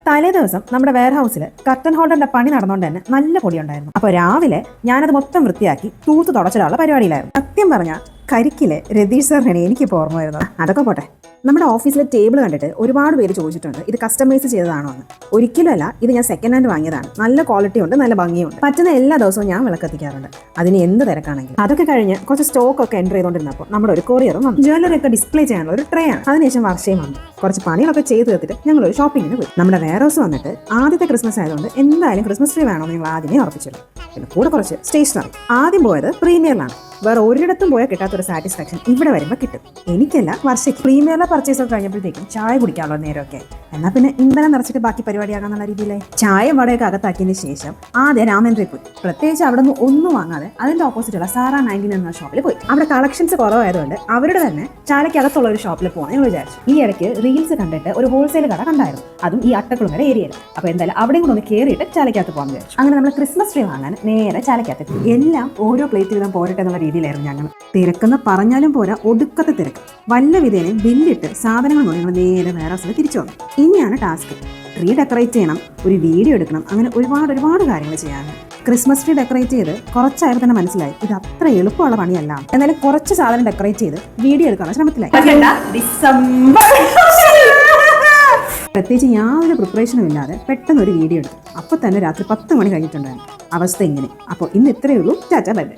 തലേ ദിവസം നമ്മുടെ വെയർ ഹൗസിൽ കർട്ടൻ ഹോൾഡറിന്റെ പണി നടന്നുകൊണ്ട് തന്നെ നല്ല പൊടിയുണ്ടായിരുന്നു. അപ്പോൾ രാവിലെ ഞാനത് മൊത്തം വൃത്തിയാക്കി തൂത്ത് തുടച്ചിടാനുള്ള പരിപാടിയിലായിരുന്നു. സത്യം പറഞ്ഞാൽ കരിക്കിലെ രതീഷ് സാറിനാണ് എനിക്കിപ്പോൾ ഓർമ്മ വരുന്നത്. അതൊക്കെ പോട്ടെ, നമ്മുടെ ഓഫീസിലെ ടേബിൾ കണ്ടിട്ട് ഒരുപാട് പേര് ചോദിച്ചിട്ടുണ്ട് ഇത് കസ്റ്റമൈസ് ചെയ്തതാണോ എന്ന്. ഒരിക്കലും അല്ല, ഇത് ഞാൻ സെക്കൻഡ് ഹാൻഡ് വാങ്ങിയതാണ്. നല്ല ക്വാളിറ്റി ഉണ്ട്, നല്ല ഭംഗിയുണ്ട്. പറ്റുന്ന എല്ലാ ദിവസവും ഞാൻ വിളക്കെത്തിക്കാറുണ്ട്, അതിന് എന്ത് തിരക്കാണെങ്കിലും. അതൊക്കെ കഴിഞ്ഞ് കുറച്ച് സ്റ്റോക്ക് ഒക്കെ എൻ്റർ ചെയ്തുകൊണ്ടിരുന്നപ്പോൾ നമ്മുടെ ഒരു കൊറിയറും വന്നു. ജ്വല്ലറി ഒക്കെ ഡിസ്പ്ലേ ചെയ്യാനുള്ള ഒരു ട്രേ ആണ്. അതിനുശേഷം വർഷയും വന്നു. കുറച്ച് പണികളൊക്കെ ചെയ്ത് തീർത്തിട്ട് ഞങ്ങൾ ഒരു ഷോപ്പിങ്ങിന് പോയി. നമ്മുടെ വെയർ ഹൗസ് വന്നിട്ട് ആദ്യത്തെ ക്രിസ്മസ് ആയതുകൊണ്ട് എന്തായാലും ക്രിസ്മസ് ട്രീ വേണമെന്ന് ഞങ്ങൾ ആദ്യമേ ഉറപ്പിച്ചിരുന്നു. പിന്നെ കൂടെ കുറച്ച് സ്റ്റേഷനറി. ആദ്യം പോയത് പ്രീമിയറിലാണ്. വേറെ ഒരിടത്തും പോയാൽ കിട്ടാത്തൊരു സാറ്റിസ്ഫാക്ഷൻ ഇവിടെ വരുമ്പോൾ കിട്ടും. എനിക്കല്ല, വർഷയ്ക്ക്. പ്രീമിയറിലെ പർച്ചേസ് ഒക്കെ കഴിഞ്ഞപ്പോഴത്തേക്കും ചായ കുടിക്കാനുള്ള നേരമൊക്കെ. എന്നാൽ പിന്നെ ഇന്ധനം നിറച്ചിട്ട് ബാക്കി പരിപാടിയാകാന്നുള്ള രീതിയിലെ ചായ വടയൊക്കെ അകത്താക്കിയതിന് ശേഷം ആദ്യം രാമേന്ദ്രയിൽ പോയി. പ്രത്യേകിച്ച് അവിടെ നിന്ന് ഒന്നും വാങ്ങാതെ അതിന്റെ ഓപ്പോസിറ്റുള്ള സാറാ 19 എന്ന ഷോപ്പിൽ പോയി. അവിടെ കളക്ഷൻസ് കുറവായതുകൊണ്ട് അവരുടെ തന്നെ ചാലയ്ക്കകത്തുള്ള ഒരു ഷോപ്പിൽ പോകാൻ ഞങ്ങൾ വിചാരിച്ചു. ഈ ഇടയ്ക്ക് റീൽസ് കണ്ടിട്ട് ഒരു ഹോൾസെയിൽ കട കണ്ടായിരുന്നു, അതും ഈ അട്ടക്കുളങ്ങര ഏരിയയിൽ. അപ്പോൾ എന്തായാലും അവിടെയും കൂടെ ഒന്ന് കയറിയിട്ട് ചാലയ്ക്കകത്ത് പോകാൻ വിചാരിച്ചു. അങ്ങനെ നമ്മൾ ക്രിസ്മസ് ട്രീ വാങ്ങാൻ നേരെ ചാലയ്ക്കകത്ത്. എല്ലാം ഓരോ പ്ലേറ്റ് വീതം പോരട്ടെ എന്നുള്ള രീതിയിലായിരുന്നു ഞങ്ങൾ. തിരക്കുന്ന പറഞ്ഞാലും പോരാ, ഒടുക്കത്തെ തിരക്ക്. വല്ല വിധേനയും ബില്ലിട്ട് സാധനങ്ങൾ കൊണ്ട് ഞങ്ങൾ നേരെ വേറെ സ്ഥലത്ത് തിരിച്ചു വന്നു. ഇനിയാണ് ടാസ്ക്. ട്രീ ഡെക്കറേറ്റ് ചെയ്യണം, ഒരു വീഡിയോ എടുക്കണം, അങ്ങനെ ഒരുപാട് കാര്യങ്ങൾ ചെയ്യാനുണ്ട്. ക്രിസ്മസ് ട്രീ ഡെക്കറേറ്റ് ചെയ്ത് കുറച്ചായപ്പോൾ തന്നെ മനസ്സിലായി ഇത് അത്ര എളുപ്പമുള്ള പണിയല്ല. എന്നാലും കുറച്ച് സാധനം ഡെക്കറേറ്റ് ചെയ്ത് വീഡിയോ എടുക്കാനുള്ള ശ്രമത്തിലായി. പ്രത്യേകിച്ച് യാതൊരു പ്രിപ്പറേഷനും ഇല്ലാതെ പെട്ടെന്ന് ഒരു വീഡിയോ എടുത്തു. അപ്പോൾ തന്നെ രാത്രി 10 മണി കഴിഞ്ഞിട്ടുണ്ടായിരുന്നു. അവസ്ഥ ഇങ്ങനെ. അപ്പോൾ ഇന്ന് ഇത്രയേ ഉള്ളൂ. Tata bye bye.